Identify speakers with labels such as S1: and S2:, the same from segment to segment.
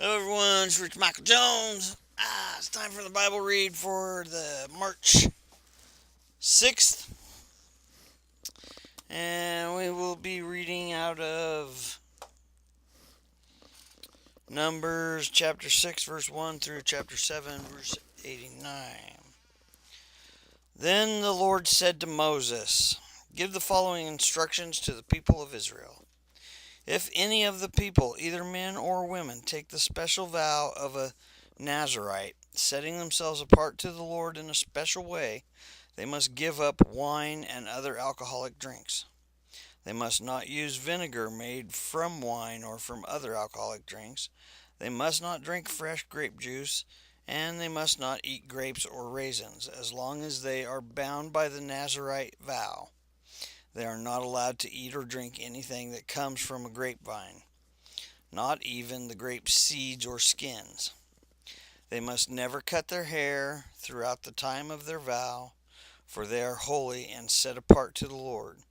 S1: Hello everyone, it's Rich Michael Jones. It's time for the Bible read for the March 6th. And we will be reading out of Numbers chapter 6, verse 1 through chapter 7, verse 89. Then the Lord said to Moses, "Give the following instructions to the people of Israel. If any of the people, either men or women, take the special vow of a Nazarite, setting themselves apart to the Lord in a special way, they must give up wine and other alcoholic drinks. They must not use vinegar made from wine or from other alcoholic drinks. They must not drink fresh grape juice, and they must not eat grapes or raisins, as long as they are bound by the Nazarite vow. They are not allowed to eat or drink anything that comes from a grapevine, not even the grape seeds or skins. They must never cut their hair throughout the time of their vow, for they are holy and set apart to the Lord,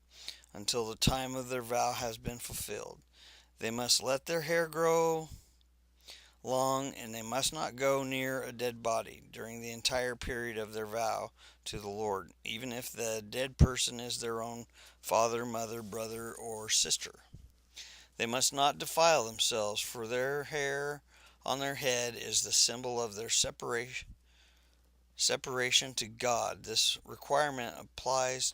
S1: until the time of their vow has been fulfilled. They must let their hair grow long, and they must not go near a dead body during the entire period of their vow to the Lord, even if the dead person is their own father, mother, brother, or sister. They must not defile themselves, for their hair on their head is the symbol of their separation to God. This requirement applies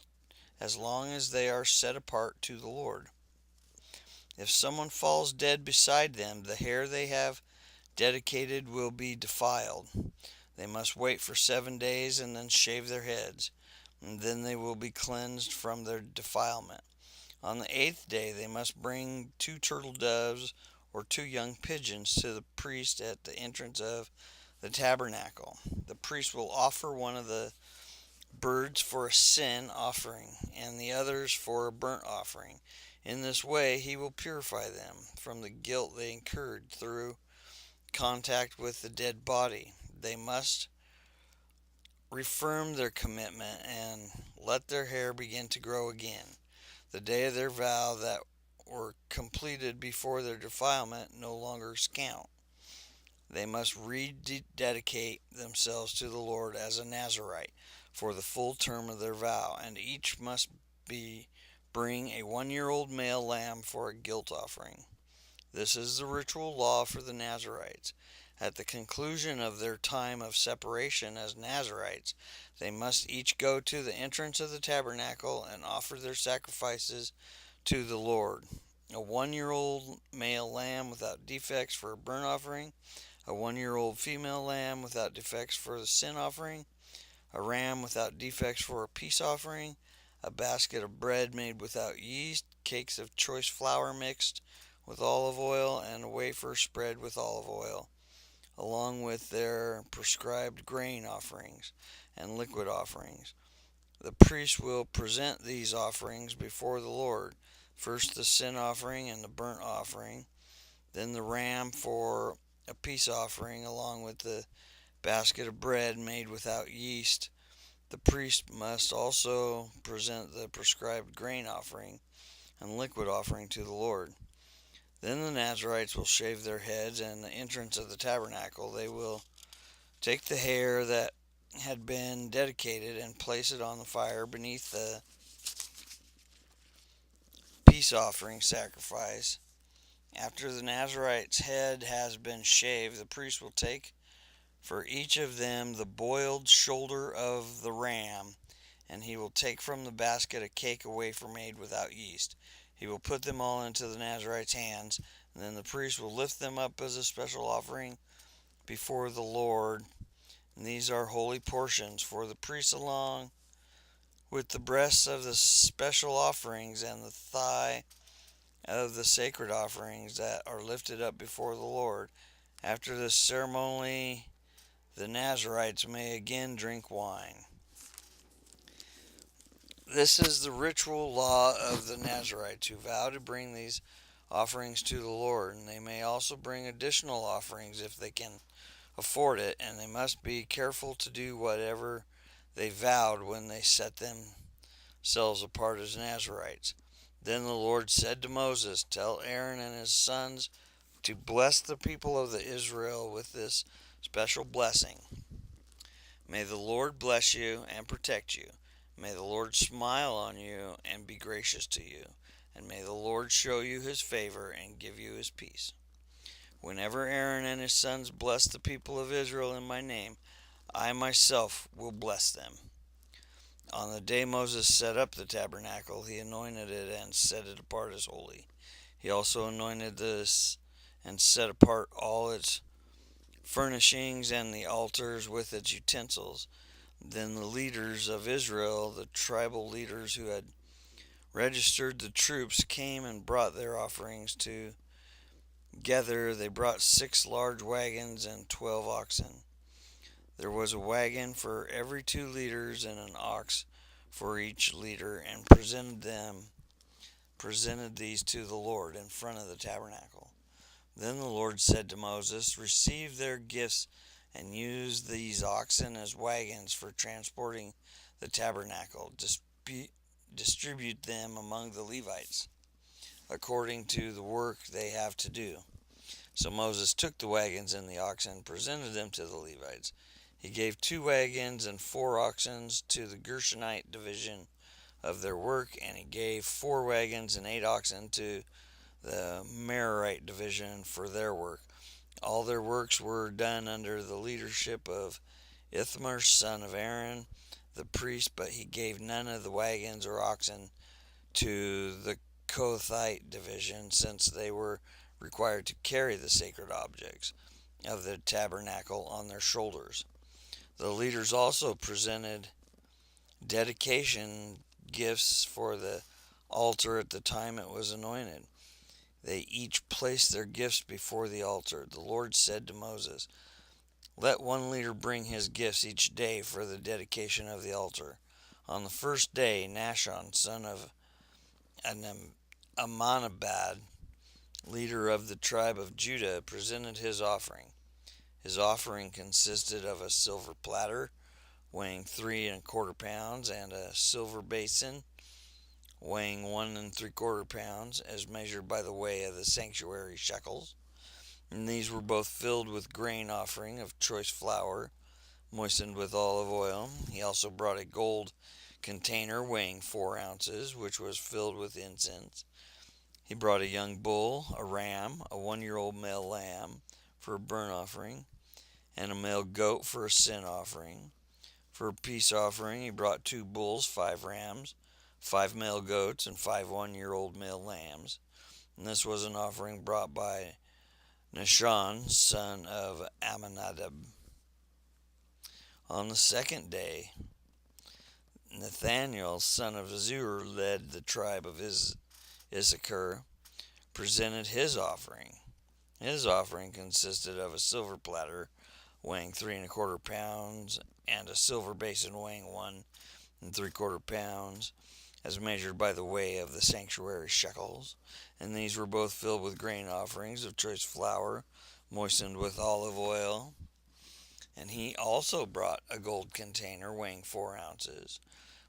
S1: as long as they are set apart to the Lord. If someone falls dead beside them, the hair they have dedicated will be defiled. They must wait for 7 days and then shave their heads, and then they will be cleansed from their defilement. On the 8th day they must bring 2 turtle doves or 2 young pigeons to the priest at the entrance of the tabernacle. The priest will offer one of the birds for a sin offering and the others for a burnt offering. In this way he will purify them from the guilt they incurred through contact with the dead body. They must reaffirm their commitment and let their hair begin to grow again. The day of their vow that were completed before their defilement no longer count. They must rededicate themselves to the Lord as a Nazarite for the full term of their vow, and each must bring a 1-year-old male lamb for a guilt offering. This is the ritual law for the Nazarites. At the conclusion of their time of separation as Nazarites, they must each go to the entrance of the tabernacle and offer their sacrifices to the Lord. A 1-year-old male lamb without defects for a burnt offering, a 1-year-old female lamb without defects for the sin offering, a ram without defects for a peace offering, a basket of bread made without yeast, cakes of choice flour mixed with olive oil, and a wafer spread with olive oil, along with their prescribed grain offerings and liquid offerings. The priest will present these offerings before the Lord, first the sin offering and the burnt offering, then the ram for a peace offering, along with the basket of bread made without yeast. The priest must also present the prescribed grain offering and liquid offering to the Lord. Then the Nazarites will shave their heads, and the entrance of the tabernacle they will take the hair that had been dedicated and place it on the fire beneath the peace offering sacrifice. After the Nazarite's head has been shaved, the priest will take for each of them the boiled shoulder of the ram, and he will take from the basket a cake of wafer made without yeast. He will put them all into the Nazarite's hands, and then the priest will lift them up as a special offering before the Lord. And these are holy portions for the priest, along with the breasts of the special offerings and the thigh of the sacred offerings that are lifted up before the Lord. After this ceremony, the Nazarites may again drink wine. This is the ritual law of the Nazarites who vow to bring these offerings to the Lord, and they may also bring additional offerings if they can afford it, and they must be careful to do whatever they vowed when they set themselves apart as Nazarites. Then the Lord said to Moses, "Tell Aaron and his sons to bless the people of the Israel with this special blessing. May the Lord bless you and protect you. May the Lord smile on you and be gracious to you. And may the Lord show you his favor and give you his peace. Whenever Aaron and his sons bless the people of Israel in my name, I myself will bless them. On the day Moses set up the tabernacle, he anointed it and set it apart as holy. He also anointed this and set apart all its furnishings and the altars with its utensils. Then the leaders of Israel, the tribal leaders who had registered the troops, came and brought their offerings together. They brought 6 large wagons and 12 oxen. There was a wagon for every 2 leaders and an ox for each leader, and presented these to the Lord in front of the tabernacle. Then the Lord said to Moses, "Receive their gifts and use these oxen as wagons for transporting the tabernacle. Distribute them among the Levites according to the work they have to do." So Moses took the wagons and the oxen and presented them to the Levites. He gave 2 wagons and 4 oxen to the Gershonite division of their work, and he gave 4 wagons and 8 oxen to the Merarite division for their work. All their works were done under the leadership of Ithamar, son of Aaron, the priest, but he gave none of the wagons or oxen to the Kohathite division, since they were required to carry the sacred objects of the tabernacle on their shoulders. The leaders also presented dedication gifts for the altar at the time it was anointed. They each placed their gifts before the altar. The Lord said to Moses, "Let one leader bring his gifts each day for the dedication of the altar." On the first day, Nahshon, son of Amminadab, leader of the tribe of Judah, presented his offering. His offering consisted of a silver platter weighing 3¼ pounds and a silver basin weighing 1¾ pounds, as measured by the weight of the sanctuary shekels. And these were both filled with grain offering of choice flour, moistened with olive oil. He also brought a gold container weighing 4 ounces, which was filled with incense. He brought a young bull, a ram, a 1-year-old male lamb for a burnt offering, and a male goat for a sin offering. For a peace offering, he brought 2 bulls, 5 rams, 5 male goats, and 5 1-year-old male lambs. And this was an offering brought by Nahshon, son of Amminadab. On the second day, Nathaniel, son of Zur, led the tribe of Issachar, presented his offering. His offering consisted of a silver platter weighing 3¼ pounds and a silver basin weighing 1¾ pounds, as measured by the weight of the sanctuary shekels. And these were both filled with grain offerings of choice flour, moistened with olive oil. And he also brought a gold container weighing 4 ounces,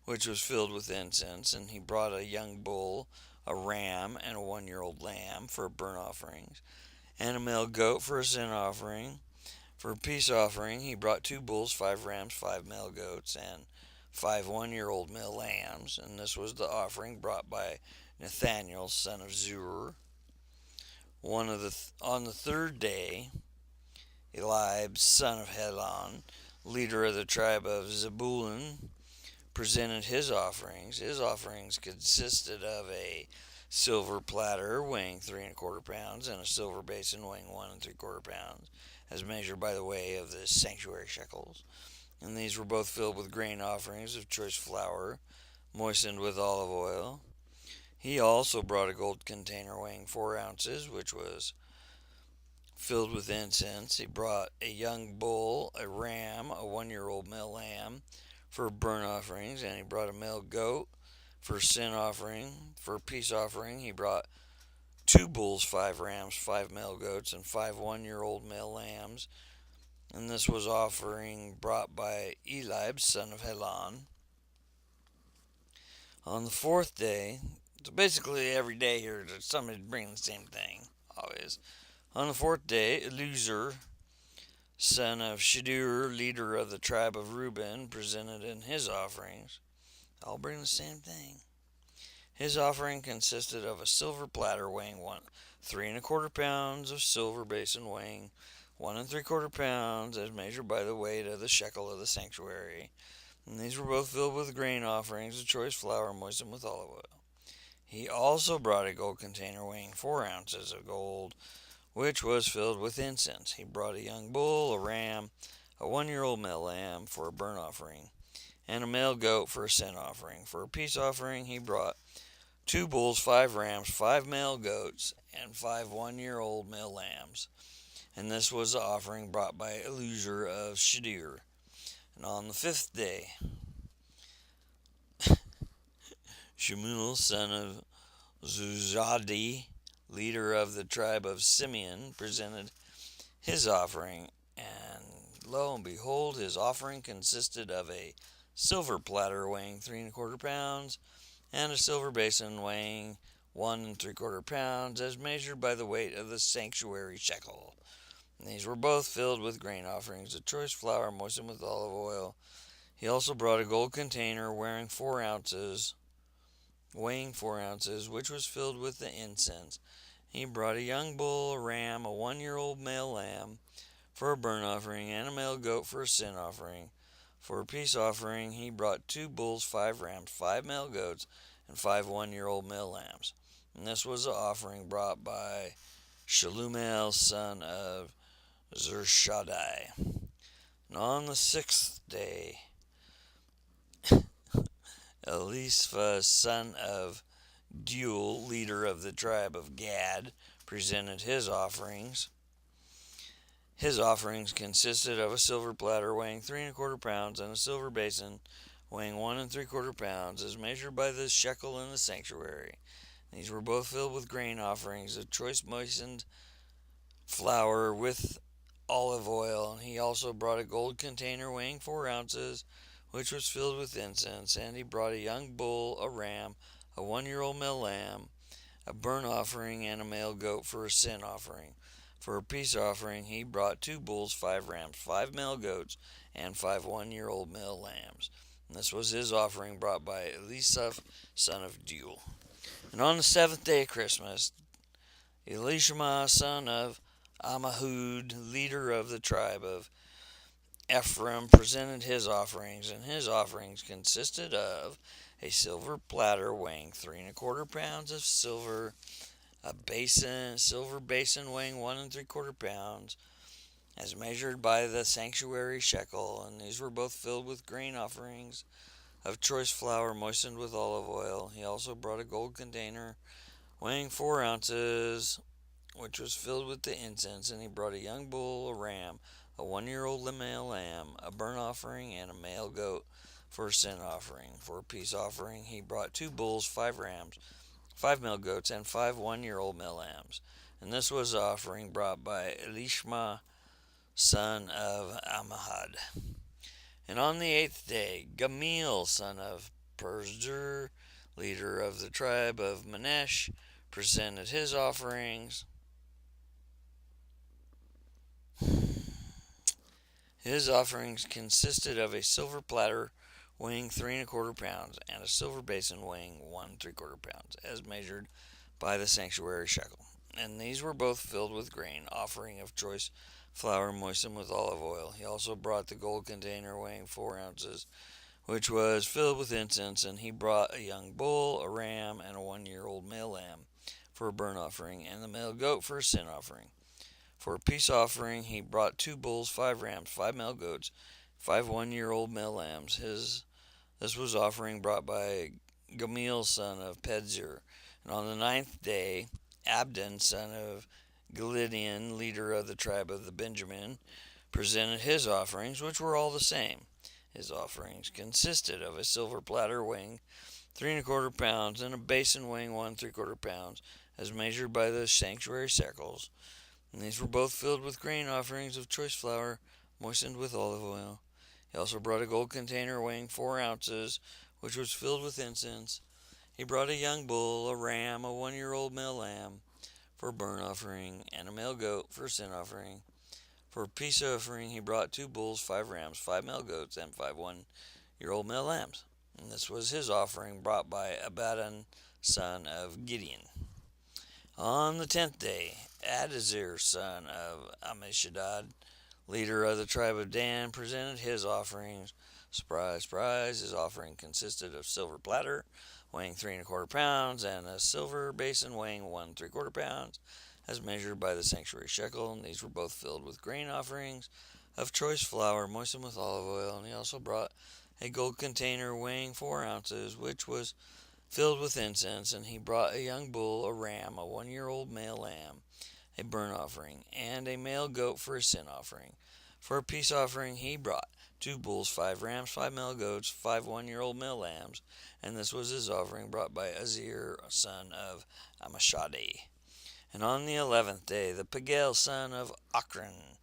S1: which was filled with incense. And he brought a young bull, a ram, and a 1-year-old lamb for burnt offerings, and a male goat for a sin offering. For a peace offering, he brought 2 bulls, 5 rams, 5 male goats, and 5 1-year-old male lambs. And this was the offering brought by Nathaniel, son of Zur. On the third day, Eliab, son of Helon, leader of the tribe of Zebulun, presented his offerings. His offerings consisted of a silver platter weighing 3¼ pounds and a silver basin weighing 1¾ pounds, as measured by the weight of the sanctuary shekels. And these were both filled with grain offerings of choice flour, moistened with olive oil. He also brought a gold container weighing 4 ounces, which was filled with incense. He brought a young bull, a ram, a 1-year-old male lamb for burnt offerings, and he brought a male goat for sin offering. For a peace offering, he brought 2 bulls, 5 rams, 5 male goats, and 5 1-year-old male lambs. And this was offering brought by Eliab, son of Helon. On the 4th day, so basically every day here, somebody bringing the same thing, always. On the fourth day, Eliezer, son of Shadur, leader of the tribe of Reuben, presented in his offerings. All bring the same thing. His offering consisted of a silver platter weighing 3 1/4 pounds, of silver basin weighing 1 3/4 pounds, as measured by the weight of the shekel of the sanctuary. And these were both filled with grain offerings of choice flour moistened with olive oil. He also brought a gold container weighing 4 ounces of gold, which was filled with incense. He brought a young bull, a ram, a 1 year old male lamb for a burnt offering, and a male goat for a sin offering. For a peace offering, he brought 2 bulls, 5 rams, 5 male goats, and 5 1 year old male lambs. And this was the offering brought by Eliezer of Shadir. And on the fifth day, Shemuel, son of Zuzadi, leader of the tribe of Simeon, presented his offering. And lo and behold, his offering consisted of a silver platter weighing 3 1/4 pounds, and a silver basin weighing 1 3/4 pounds, as measured by the weight of the sanctuary shekel. And these were both filled with grain offerings of choice flour moistened with olive oil. He also brought a gold container weighing 4 ounces, which was filled with the incense. He brought a young bull, a ram, a 1 year old male lamb for a burnt offering, and a male goat for a sin offering. For a peace offering, he brought 2 bulls, 5 rams, 5 male goats, and 5 1 year old male lambs. And this was the offering brought by Shalumiel, son of Zurshaddai. And on the sixth day, Elisaph, son of Deuel, leader of the tribe of Gad, presented his offerings. His offerings consisted of a silver platter weighing 3 1/4 pounds, and a silver basin weighing 1 3/4 pounds, as measured by the shekel in the sanctuary. These were both filled with grain offerings of choice moistened flour with olive oil. And he also brought a gold container weighing 4 ounces, which was filled with incense. And he brought a young bull, a ram, a 1 year old male lamb, a burnt offering, and a male goat for a sin offering. For a peace offering, he brought 2 bulls, 5 rams, 5 male goats, and 5 1 year old male lambs. And this was his offering brought by Elisaph, son of Deuel. And on the seventh day of Christmas, Elishama, son of Ammihud, leader of the tribe of Ephraim, presented his offerings. And his offerings consisted of a silver platter weighing 3 1/4 pounds of silver, silver basin weighing 1 3/4 pounds, as measured by the sanctuary shekel. And these were both filled with grain offerings of choice flour moistened with olive oil. He also brought a gold container weighing 4 ounces, which was filled with the incense. And he brought a young bull, a ram, a 1 year old male lamb, a burnt offering, and a male goat for a sin offering. For a peace offering, he brought 2 bulls, 5 rams, 5 male goats, and 5 1 year old male lambs. And this was the offering brought by Elishama, son of Ammihud. And on the eighth day, Gamaliel, son of Perzur, leader of the tribe of Manasseh, presented his offerings. His offerings consisted of a silver platter weighing 3 1/4 pounds, and a silver basin weighing 1 3/4 pounds, as measured by the sanctuary shekel. And these were both filled with grain offering of choice flour moistened with olive oil. He also brought the gold container weighing 4 ounces, which was filled with incense. And he brought a young bull, a ram, and a 1 year old male lamb for a burnt offering, and the male goat for a sin offering. For a peace offering, he brought 2 bulls, 5 rams, 5 male goats, 5 1 year old male lambs. This was offering brought by Gamaliel, son of Pedzur. And on the ninth day, Abdon, son of Gideon, leader of the tribe of the Benjamin, presented his offerings, which were all the same. His offerings consisted of a silver platter weighing 3 1/4 pounds, and a basin weighing 1 3/4 pounds, as measured by the sanctuary shekels. And these were both filled with grain offerings of choice flour moistened with olive oil. He also brought a gold container weighing 4 ounces, which was filled with incense. He brought a young bull, a ram, a 1 year old male lamb for a burnt offering, and a male goat for a sin offering. For a peace offering, he brought 2 bulls, 5 rams, 5 male goats, and 5 one-year-old male lambs. And this was his offering brought by Abidan, son of Gideon. On the 10th day, Adazir, son of Ammishaddai, leader of the tribe of Dan, presented his offerings. Surprise, surprise, his offering consisted of silver platter weighing 3¼ pounds and a silver basin weighing 1¾ pounds, as measured by the sanctuary shekel. And these were both filled with grain offerings of choice flour moistened with olive oil. And he also brought a gold container weighing 4 ounces, which was filled with incense. And he brought a young bull, a ram, a 1-year-old male lamb, a burnt offering, and a male goat for a sin offering. For a peace offering, he brought 2 bulls, 5 rams, 5 male goats, 5 one-year-old male lambs, and this was his offering brought by Azir, son of Ammishaddai. And on the 11th day, the Pagel, son of Ochran,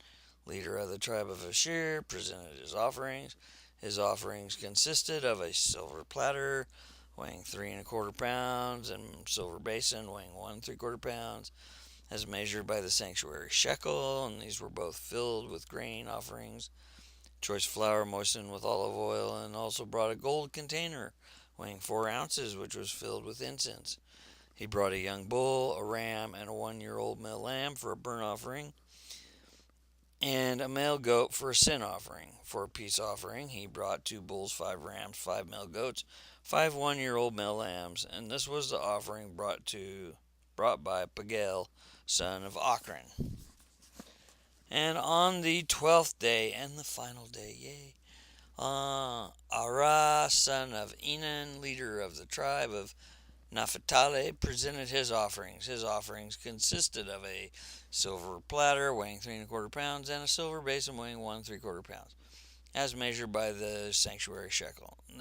S1: leader of the tribe of Asher, presented his offerings. His offerings consisted of a silver platter weighing 3¼ pounds and silver basin weighing 1¾ pounds, as measured by the sanctuary shekel. And these were both filled with grain offerings, choice flour moistened with olive oil, and also brought a gold container weighing 4 ounces, which was filled with incense. He brought a young bull, a ram, and a 1-year-old male lamb for a burnt offering, and a male goat for a sin offering. For a peace offering, he brought 2 bulls, 5 rams, 5 male goats, 5 one-year-old male lambs, and this was the offering brought by Pagel, son of Ochran. And on the 12th day, and the final day, Arah, son of Enan, leader of the tribe of Naphtali, presented his offerings. His offerings consisted of a silver platter weighing 3¼ pounds and a silver basin weighing 1¾ pounds, as measured by the sanctuary shekel. And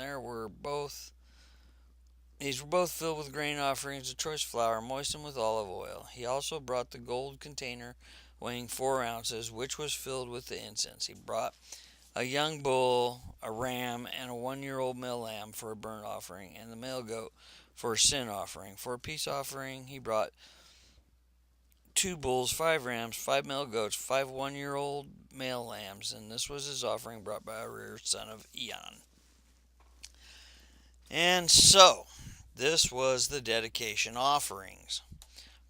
S1: these were both filled with grain offerings of choice flour moistened with olive oil. He also brought the gold container weighing 4 ounces, which was filled with the incense. He brought a young bull, a ram, and a 1-year-old male lamb for a burnt offering, and the male goat for a sin offering. For a peace offering, he brought 2 bulls, 5 rams, 5 male goats, 5 one-year-old male lambs, and this was his offering brought by Arir, son of Eon. And so, this was the dedication offerings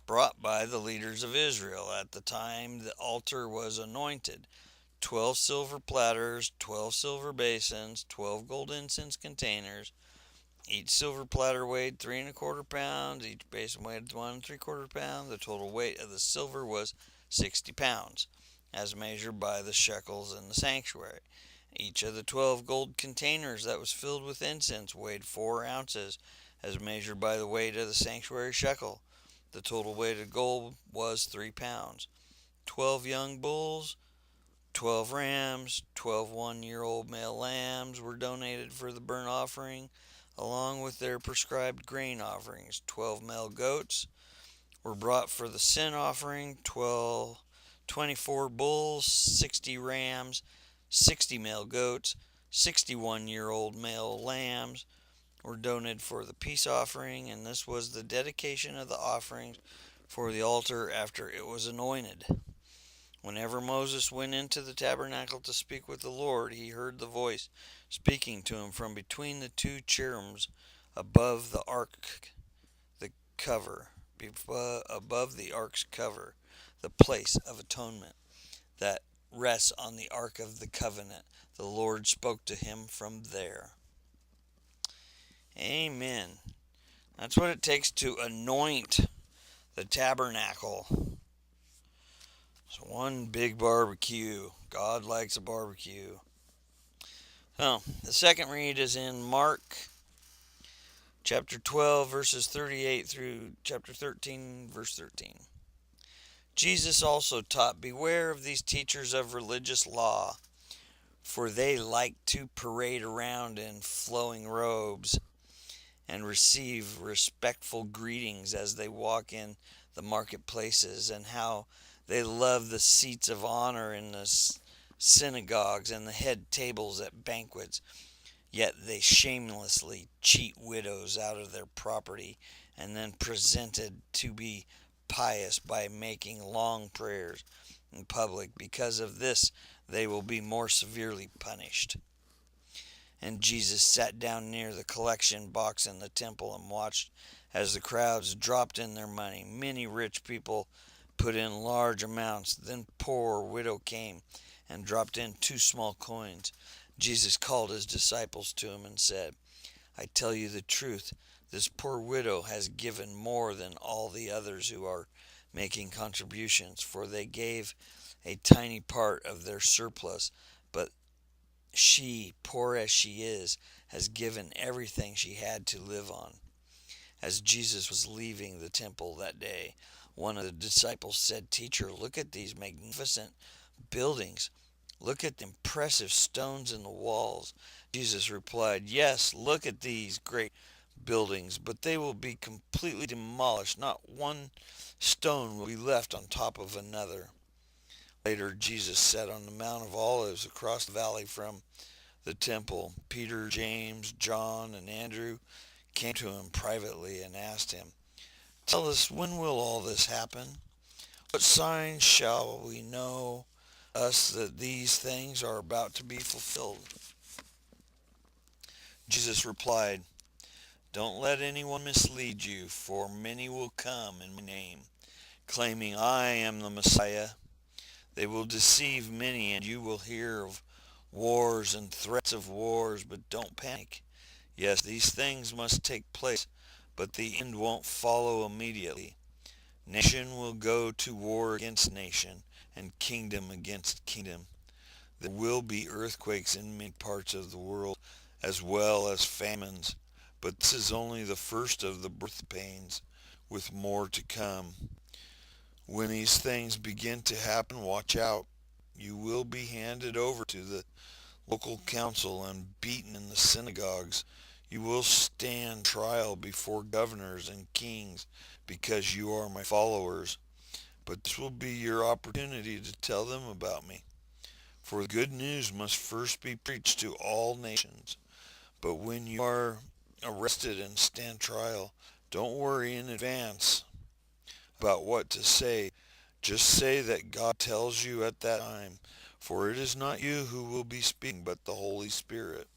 S1: brought by the leaders of Israel at the time the altar was anointed. 12 silver platters, 12 silver basins, 12 gold incense containers. Each silver platter weighed 3¼ pounds, each basin weighed 1¾ pound. The total weight of the silver was 60 pounds, as measured by the shekels in the sanctuary. Each of the 12 gold containers that was filled with incense weighed 4 ounces, as measured by the weight of the sanctuary shekel. The total weight of gold was 3 pounds. 12 young bulls, 12 rams, 12 one-year-old male lambs were donated for the burnt offering, along with their prescribed grain offerings. 12 male goats were brought for the sin offering. 24 bulls, 60 rams, 60 male goats, 61-year-old male lambs were donated for the peace offering, and this was the dedication of the offerings for the altar after it was anointed. Whenever Moses went into the tabernacle to speak with the Lord, he heard the voice speaking to him from between the 2 cherubims above the above the ark's cover, the place of atonement that rests on the ark of the covenant. The Lord spoke to him from there. Amen. That's what it takes to anoint the tabernacle. It's one big barbecue. God likes a barbecue. So, the second read is in Mark chapter 12, verses 38 through chapter 13, verse 13. Jesus also taught, "Beware of these teachers of religious law, for they like to parade around in flowing robes and receive respectful greetings as they walk in the marketplaces, and how they love the seats of honor in the synagogues and the head tables at banquets. Yet they shamelessly cheat widows out of their property and then present it to be pious by making long prayers in public. Because of this, they will be more severely punished. And Jesus sat down near the collection box in the temple and watched as the crowds dropped in their money. Many rich people put in large amounts. Then a poor widow came and dropped in 2 small coins. Jesus called his disciples to him and said, I tell you the truth, this poor widow has given more than all the others who are making contributions, for they gave a tiny part of their surplus, but she, poor as she is, has given everything she had to live on. As Jesus was leaving the temple that day, one of the disciples said, Teacher, look at these magnificent buildings. Look at the impressive stones in the walls. Jesus replied, Yes, look at these great buildings, but they will be completely demolished. Not one stone will be left on top of another. Later, Jesus sat on the Mount of Olives across the valley from the temple. Peter, James, John, and Andrew came to him privately and asked him, Tell us, when will all this happen? What signs shall we know us that these things are about to be fulfilled? Jesus replied, Don't let anyone mislead you, for many will come in my name, claiming I am the Messiah. They will deceive many, and you will hear of wars and threats of wars, but don't panic. Yes, these things must take place, but the end won't follow immediately. Nation will go to war against nation, and kingdom against kingdom. There will be earthquakes in many parts of the world, as well as famines. But this is only the first of the birth pains, with more to come. When these things begin to happen, watch out. You will be handed over to the local council and beaten in the synagogues. You will stand trial before governors and kings because you are my followers. But this will be your opportunity to tell them about me. For the good news must first be preached to all nations. But when you are arrested and stand trial, don't worry in advance about what to say. Just say that God tells you at that time, for it is not you who will be speaking, but the Holy Spirit.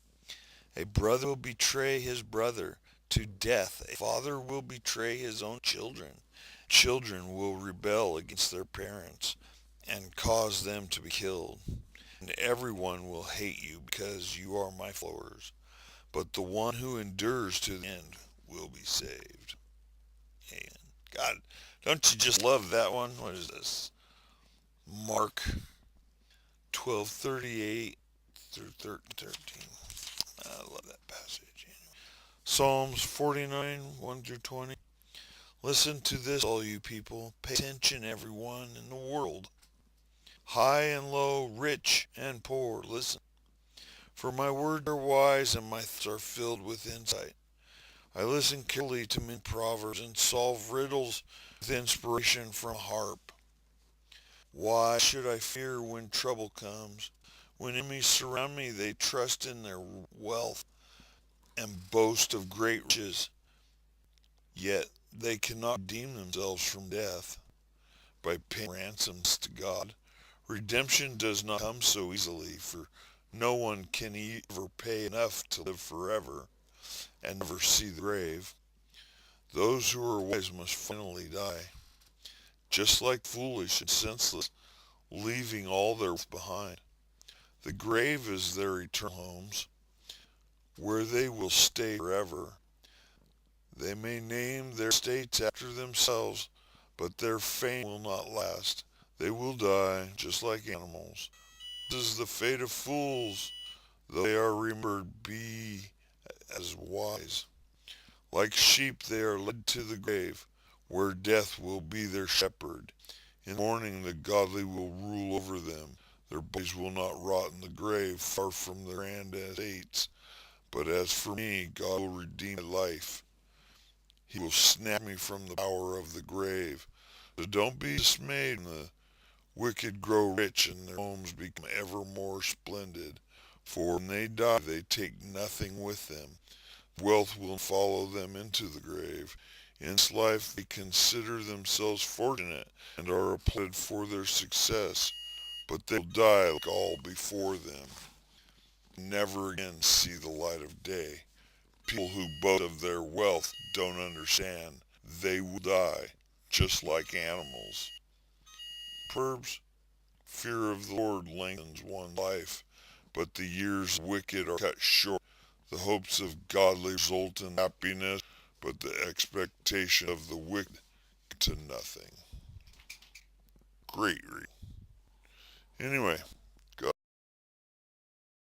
S1: A brother will betray his brother to death. A father will betray his own children. Children will rebel against their parents and cause them to be killed. And everyone will hate you because you are my followers. But the one who endures to the end will be saved. And God, don't you just love that one? What is this? Mark 12:38 through 13. I love that passage. Psalms 49, 1 through 20. Listen to this, all you people. Pay attention, everyone in the world. High and low, rich and poor, listen. For my words are wise and my thoughts are filled with insight. I listen carefully to many proverbs and solve riddles with inspiration from a harp. Why should I fear when trouble comes? When enemies surround me, they trust in their wealth and boast of great riches. Yet they cannot redeem themselves from death by paying ransoms to God. Redemption does not come so easily, for no one can ever pay enough to live forever and never see the grave. Those who are wise must finally die, just like foolish and senseless, leaving all their wealth behind. The grave is their eternal homes, where they will stay forever. They may name their estates after themselves, but their fame will not last. They will die just like animals. This is the fate of fools, though they are remembered be as wise. Like sheep they are led to the grave, where death will be their shepherd. In the morning the godly will rule over them. Their bodies will not rot in the grave, far from their grand estates. But as for me, God will redeem my life. He will snatch me from the power of the grave. So don't be dismayed when the wicked grow rich and their homes become ever more splendid. For when they die, they take nothing with them. Wealth will follow them into the grave.
S2: In this life they consider themselves fortunate and are applauded for their success, but they will die like all before them, never again see the light of day. People who boast of their wealth don't understand they will die, just like animals. Proverbs, fear of the Lord lengthens one's life, but the years of the wicked are cut short. The hopes of godly result in happiness, but the expectation of the wicked to nothing. Great read. Anyway,